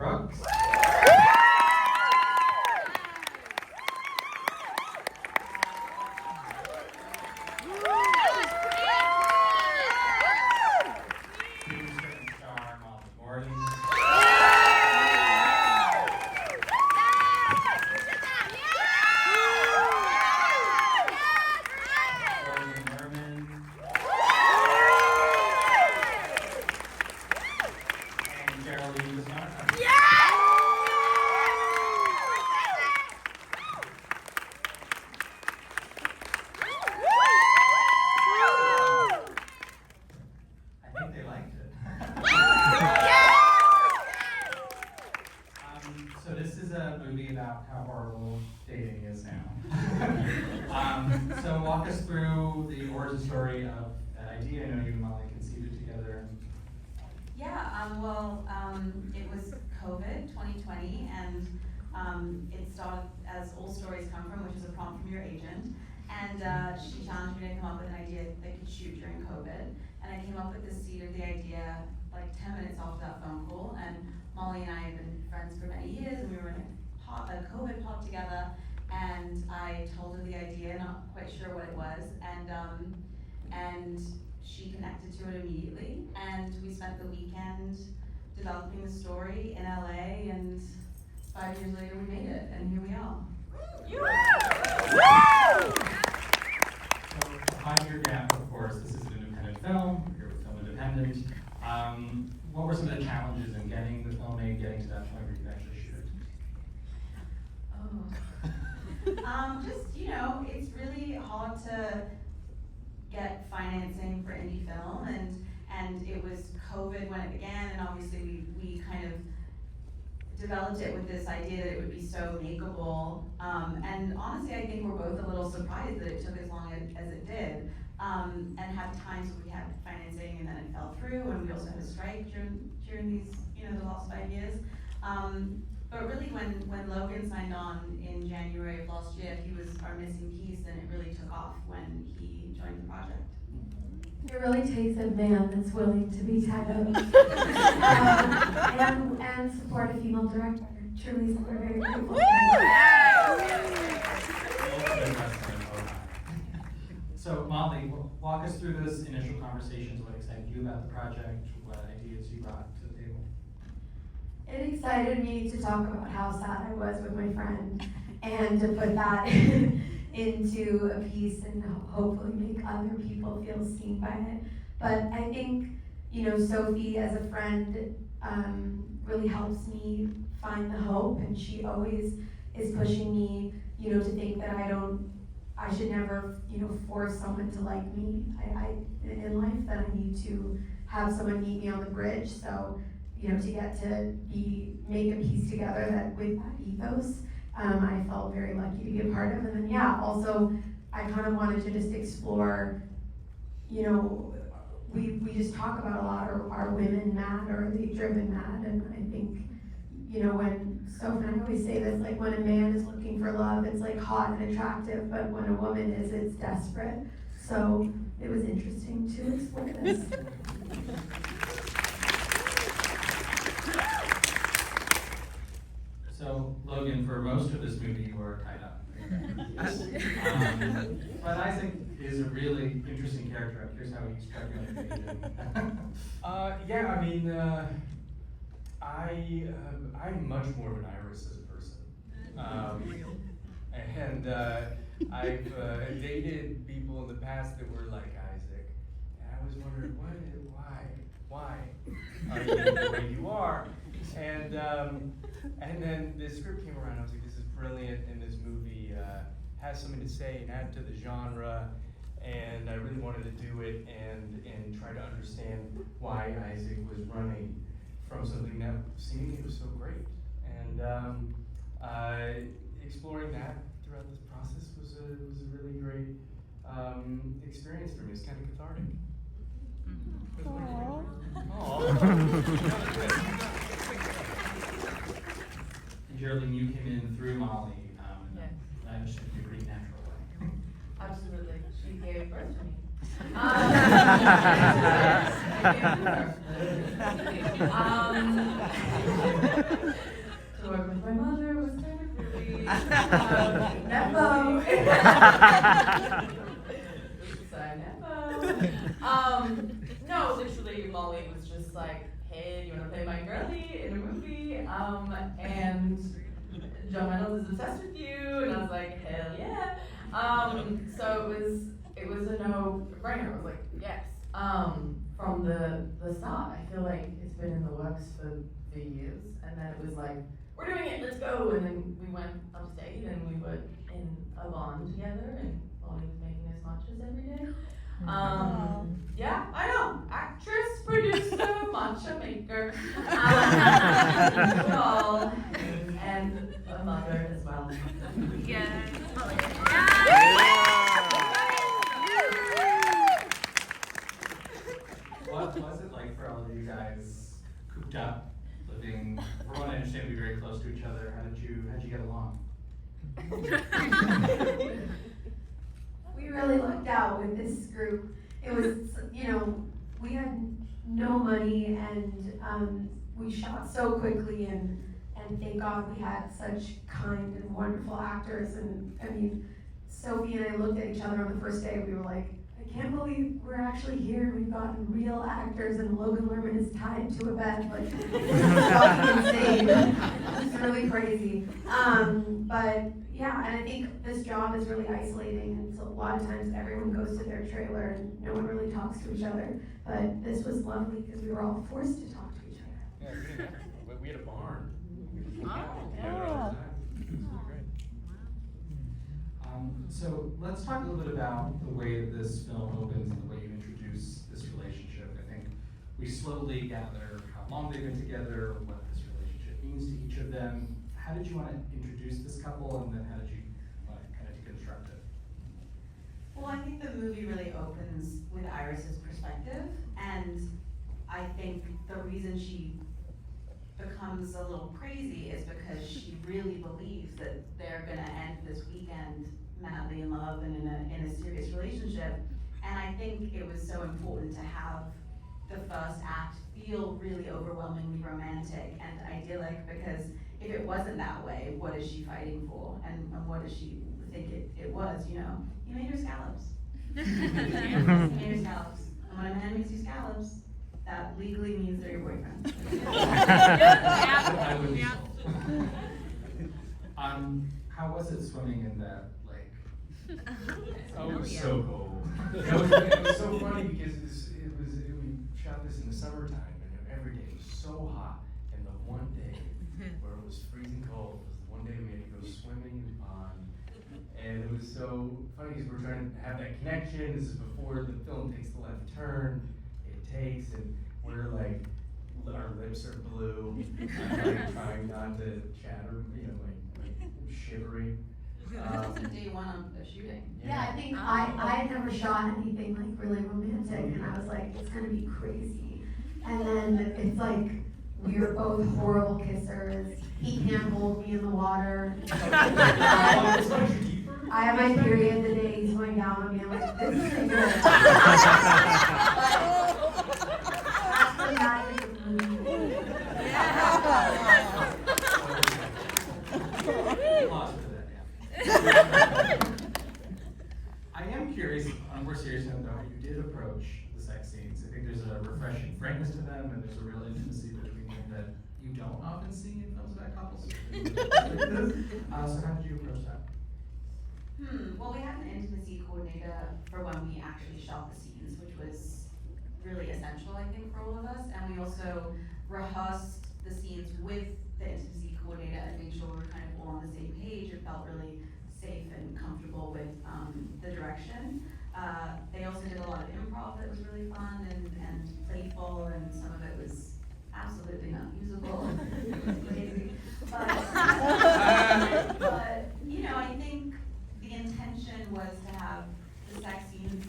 Brooks. Logan Lerman. And Geraldine Viswanathan. I think they liked it. So this is a movie about how horrible dating is now. So walk us through the origin story of that idea. I know you and Molly conceived it together. It was COVID 2020, and it started as All Stories Come From, which is a prompt from your agent. And she challenged me to come up with an idea they could shoot during COVID. And I came up with the seed of the idea like 10 minutes after that phone call. And Molly and I have been friends for many years, and we were in a COVID pod together. And I told her the idea, not quite sure what it was, and she connected to it immediately. And we spent the weekend developing the story in LA, and 5 years later we made it, and here we are. So 5 year gap, of course, this is an independent film, you're film independent. What were some of the challenges in getting the film made, getting to that point where you could actually shoot it? It's really hard to get financing for indie film, and it was COVID when it began, and obviously we kind of developed it with this idea that it would be so makeable, and honestly I think we're both a little surprised that it took as long as it did, and had times where we had financing and then it fell through, and we also had a strike during these, the last 5 years. But really when Logan signed on in January of last year, he was our missing piece, and it really took off when he joined the project. It really takes a man that's willing to be titled and support a female director. Truly, we're very grateful. So Molly, walk us through those initial conversations, what excited you about the project, what ideas you brought to the table. It excited me to talk about how sad I was with my friend, and to put that into a piece and hopefully make other people feel seen by it. But I think, Sophie as a friend really helps me find the hope, and she always is pushing me, to think that I should never, force someone to like me. In life, that I need to have someone meet me on the bridge. So, to get to make a piece together that with that ethos, I felt very lucky to be a part of. And then, also, I kind of wanted to just explore, we just talk about a lot, are women mad, or are they driven mad? And I think, when Sophie and I always say this, like when a man is looking for love, it's like hot and attractive, but when a woman is, it's desperate. So it was interesting to explore this. So Logan, for most of this movie, you were tied up. But Isaac is a really interesting character. I'm curious how he struck you on the I'm much more of an Iris as a person. I've dated people in the past that were like Isaac, and I was wondering, why are you the way you are? And then the script came around. I was like, this is brilliant, and this movie has something to say and add to the genre. And I really wanted to do it and try to understand why Isaac was running from something that seemingly was so great. And exploring that throughout this process was a really great experience for me. It's kind of cathartic. And Geraldine, you came in through Molly. I understand in a pretty natural way. Absolutely, she gave birth to me. To work with my mother was kind of really Nepo. No, literally Molly was just like, hey, do you want to play my girlie in a movie? And John Reynolds is obsessed with you, and I was like, hell yeah. So it was a no-brainer. I was like, yes. From the start, I feel like it's been in the works for years, and then it was like, we're doing it, let's go. And then we went upstate, and we were in a barn together, and Molly was making us matchas every day. Yeah, I know. Actress, producer, matcha maker, all, and a mother as well. Yes. What was it like for all of you guys cooped up, living? Everyone, I understand, be very close to each other. How did you get along? We really lucked out with this group. It was, we had no money, and we shot so quickly, and thank God we had such kind and wonderful actors. And I mean, Sophie and I looked at each other on the first day. We were like, I can't believe we're actually here. We've gotten real actors, and Logan Lerman is tied to a bed. Like, this is fucking insane. It's really crazy. But yeah, and I think this job is really isolating, and so a lot of times everyone goes to their trailer and no one really talks to each other. But this was lovely because we were all forced to talk to each other. Yeah, we had a barn. Oh. So let's talk a little bit about the way this film opens and the way you introduce this relationship. I think we slowly gather how long they've been together, what this relationship means to each of them. How did you want to introduce this couple, and then how did you want to kind of deconstruct it? Well, I think the movie really opens with Iris's perspective, and I think the reason she becomes a little crazy is because she really believes that they're gonna end this weekend madly in love and in a serious relationship. And I think it was so important to have the first act feel really overwhelmingly romantic and idyllic, because if it wasn't that way, what is she fighting for? And what does she think it was, He made her scallops. He made her scallops. And when a man makes you scallops, that legally means they're your boyfriend. I would be sold. How was it swimming in that lake? Oh, It was so cold. It was so funny because we shot this in the summertime, and every day was so hot, and the one day where it was freezing cold was the one day we had to go swimming in the pond, and it was so funny because we're trying to have that connection. This is before the film takes the left turn. And we're like, our lips are blue, like trying not to chatter, like shivering. This is day one of the shooting. Yeah, I think I had never shot anything like really romantic, and I was like, it's gonna be crazy. And then it's like, we were both horrible kissers. He can't hold me in the water. I have my period the day he's going down on me. I'm like, this isn't good. After that, it was moving. Applause for that, yeah. I am curious, on a more serious note though, how you did approach the sex scenes. I think there's a refreshing frankness to them, and there's a real intimacy between them that you don't often see in films about couples. So how did you approach that? Well, we had an intimacy coordinator for when we actually shot the scenes, which was really essential, I think, for all of us. And we also rehearsed the scenes with the intimacy coordinator and made sure we were kind of all on the same page. It felt really safe and comfortable with the direction. They also did a lot of improv that was really fun and playful, and some of it was absolutely not usable. It was crazy. But I think the intention was to have the sex scenes,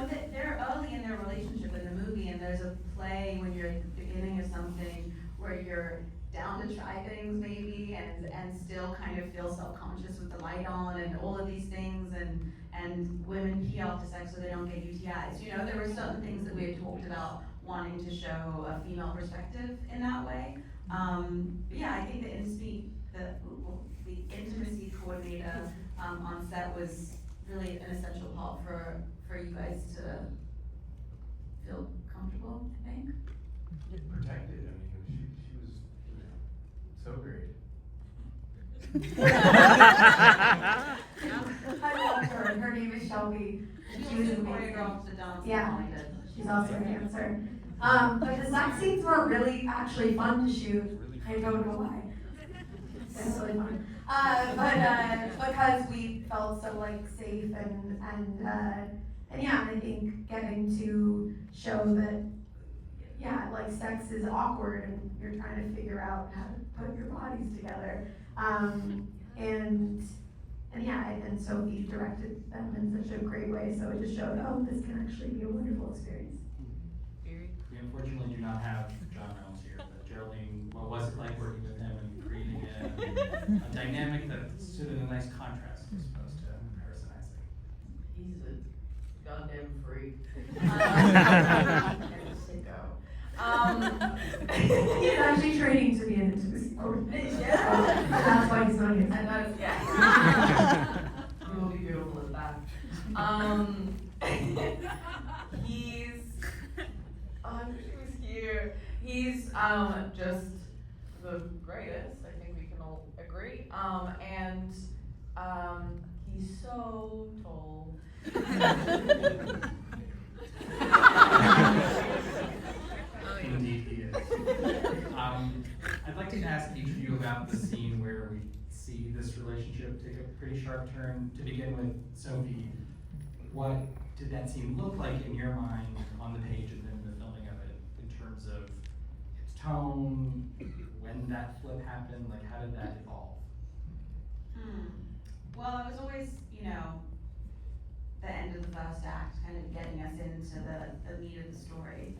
that they're early in their relationship in the movie, and there's a play when you're at the beginning of something where you're down to try things maybe, and still kind of feel self-conscious with the light on and all of these things, and women pee off to sex so they don't get UTIs. There were certain things that we had talked about wanting to show a female perspective in that way. But yeah, I think the intimacy coordinator on set was really an essential part for you guys to feel comfortable, I think. Protected, I mean, she was, you know, so great. I love her. Her name is Shelby. She was also amazing. choreographed the dance Yeah. that Molly did. She's also a dancer. But the sex scenes were really actually fun to shoot. I don't know why. It's really fun. Because we felt so like safe and yeah, I think getting to show that yeah, like sex is awkward and you're trying to figure out how to put your bodies together. And yeah, and Sophie directed them in such a great way, so it just showed, oh, this can actually be a wonderful experience. We unfortunately do not have John Reynolds here, but Geraldine, what was it like working with him and creating a dynamic that stood in a nice contrast as opposed to Harrison Isaac? He's a goddamn freak. He's actually training to be an intimacy coordinator. Yeah. That's why he's not here. I know, yeah. We will be beautiful at that. He's, I wish he was here. He's just the greatest, I think we can all agree. And he's so tall. Indeed he is. I'd like to ask each of you about the scene where we see this relationship take a pretty sharp turn. To begin with, Sophie, what did that scene look like in your mind on the page and then the filming of it in terms of its tone, when that flip happened, like how did that evolve? Well, it was always, the end of the first act, kind of getting us into the meat of the story.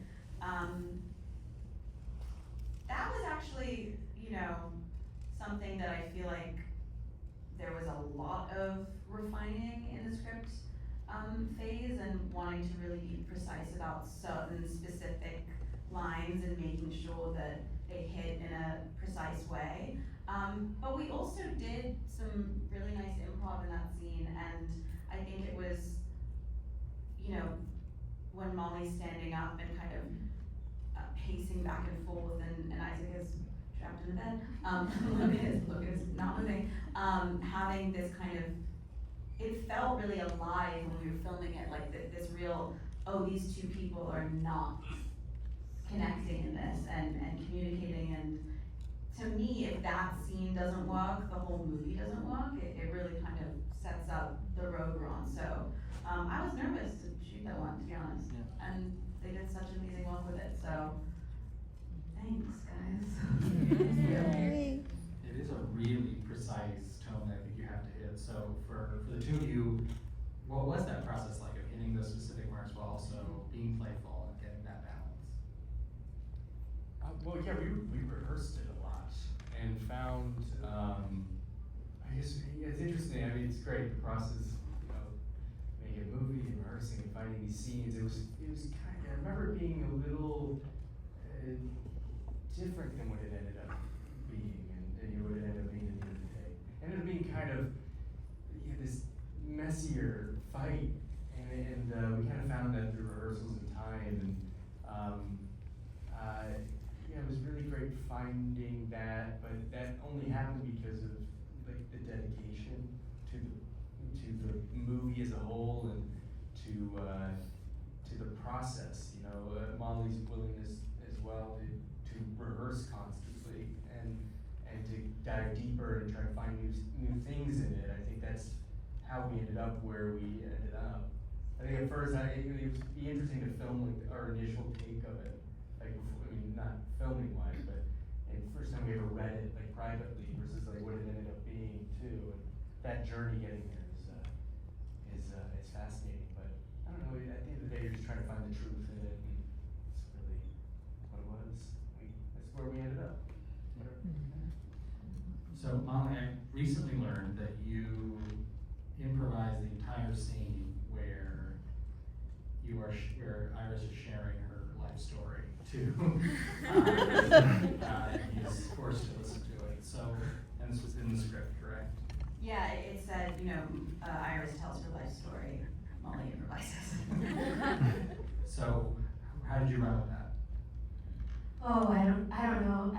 That was actually, something that I feel like there was a lot of refining in the script phase and wanting to really be precise about certain specific lines and making sure that they hit in a precise way. But we also did some really nice improv in that scene, and I think it was, when Molly's standing up and kind of pacing back and forth, and Isaac is trapped in the bed. Logan is not moving. Having this kind of, it felt really alive when we were filming it, like this real, oh, these two people are not connecting in this and communicating. And to me, if that scene doesn't work, the whole movie doesn't work. It really kind of sets up the road we're on. So I was nervous to shoot that one, to be honest. Yeah. And they did such amazing work with it. So thanks, guys. It is a really precise tone that I think you have to hit. So for the two of you, what was that process like of hitting those specific marks while also being playful and getting that balance? Well, yeah, we rehearsed it a lot and found, I guess it's interesting. I mean, it's great, the process, making a movie and rehearsing and finding these scenes. It was kind of, I remember it being a little different than what it ended up being and what it ended up being at the end of the day. It ended up being kind of this messier fight, and we kind of found that through rehearsals and time, and it was really great finding that, but that only happened because of like the dedication to the movie as a whole and to the process. Molly's willingness as well to rehearse constantly and to dive deeper and try to find new things in it. I think that's how we ended up where we ended up. I think at first it would be interesting to film like our initial take of it, like before, I mean not filming wise, but the first time we ever read it like privately versus like what it ended up being too. And that journey getting there is fascinating. But I don't know. At the end of the day, you're just trying to find the truth in it, and it's really what it was. That's where we ended up. So Molly, I recently learned that you improvised the entire scene where Iris is sharing her life story to his Iris tells her life story, Molly improvises. So, how did you run with that? Oh, I don't know.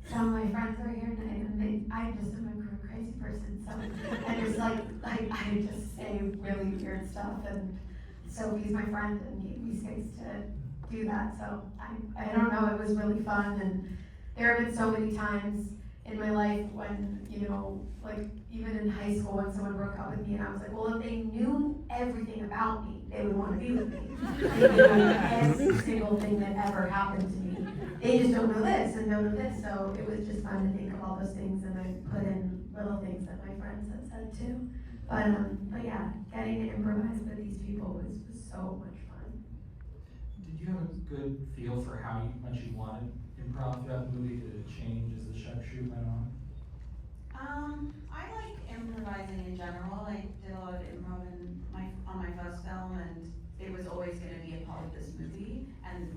Some of my friends are here tonight, and I just am a crazy person. So I just I just say really weird stuff, and Sophie's my friend, and we skates to do that. So I don't know. It was really fun, and there have been so many times in my life when, even in high school when someone broke up with me, and I was like, well, if they knew everything about me, they would want to be with me. They knew every single thing that ever happened to me. They just don't know this and don't know this. So it was just fun to think of all those things, and I put in little things that my friends had said too. But yeah, getting to improvise with these people was so much fun. Did you have a good feel for how much you wanted improv throughout the movie? Did it change as the shoot went on? I like improvising in general. I did a lot of improv on my first film, and it was always going to be a part of this movie. And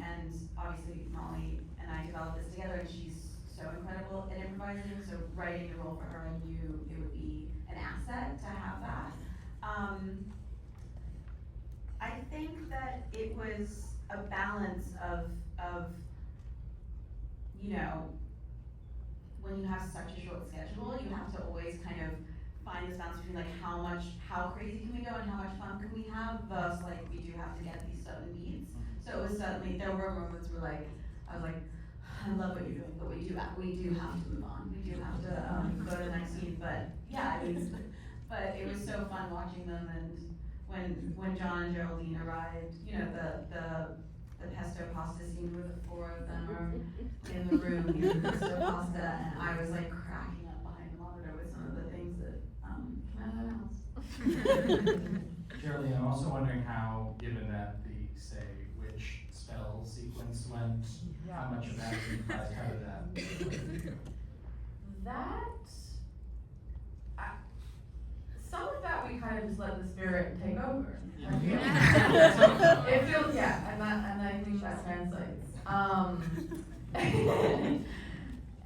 obviously Molly and I developed this together, and she's so incredible at improvising. So writing the role for her, I knew it would be an asset to have that. I think that it was a balance of when you have such a short schedule, you have to always kind of find this balance between how crazy can we go and how much fun can we have, versus we do have to get these certain beats. So it was certainly, there were moments where I was like, I love what you're doing, but we do have to move on. We do have to go to the next scene. But yeah, but it was so fun watching them, and when John and Geraldine arrived, the pesto pasta scene where the four of them are in the room eating pesto pasta, and I was cracking up behind the monitor with some of the things that came out of their mouths. Geraldine, I'm also wondering how, given that the, say, witch spell sequence went, how much of that was improvised? How did that? Some of that we kind of just let the spirit take over. Yeah. It feels, and I think that translates.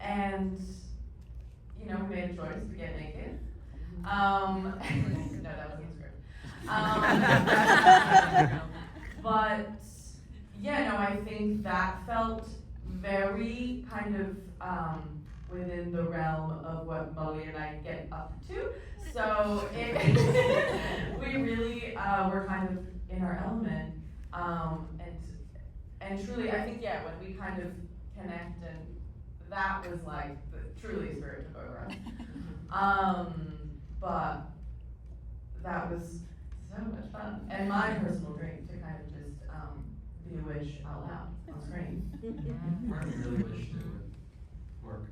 And we made a choice to get naked. No, that wasn't the script. But I think that felt very kind of within the realm of what Molly and I get up to. So we really were kind of in our element, and truly, I think when we kind of connect, and that was truly spirit took over us. But that was so much fun, and my personal dream to kind of just be a witch out loud on screen. Where do you really wish to work?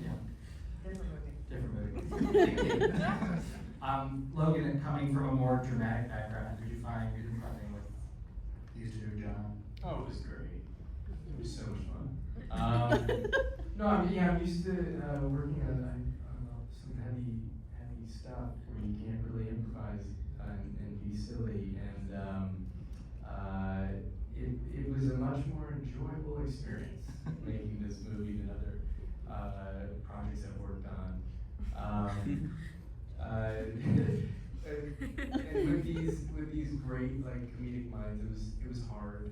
Yeah. Different movie. Logan, coming from a more dramatic background, did you find improvising with these two, John? Oh, it was great. It was so much fun. No, I'm used to working on some heavy stuff where you can't really improvise and be silly, and it was a much more enjoyable experience making this movie than other projects I've worked on. And with these great comedic minds, it was hard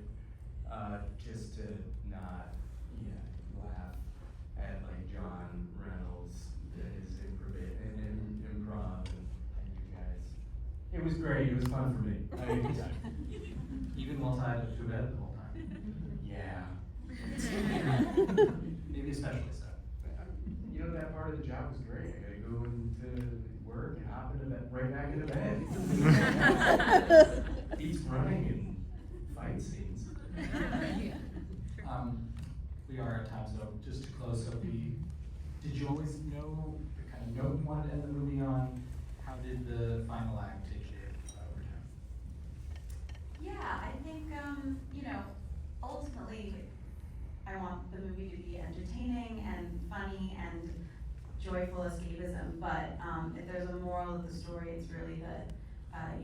just to not laugh at John Reynolds, his improv and you guys. It was great. It was fun for me. Even while tied up to bed the whole time? Yeah. Maybe especially so. That part of the job was great. I gotta go into work and hop into bed, right back into bed. Beats running and fight scenes. We are at time, so just to close, Sophie, did you always know the kind of note you wanted to end the movie on? How did the final act take shape over time? Yeah, I think, ultimately, I want the movie to be entertaining and funny and joyful escapism, but if there's a moral of the story, it's really that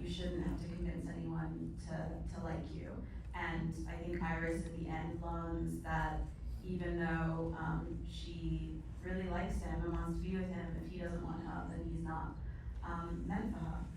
you shouldn't have to convince anyone to like you. And I think Iris at the end learns that even though she really likes him and wants to be with him, if he doesn't want her, then he's not meant for her.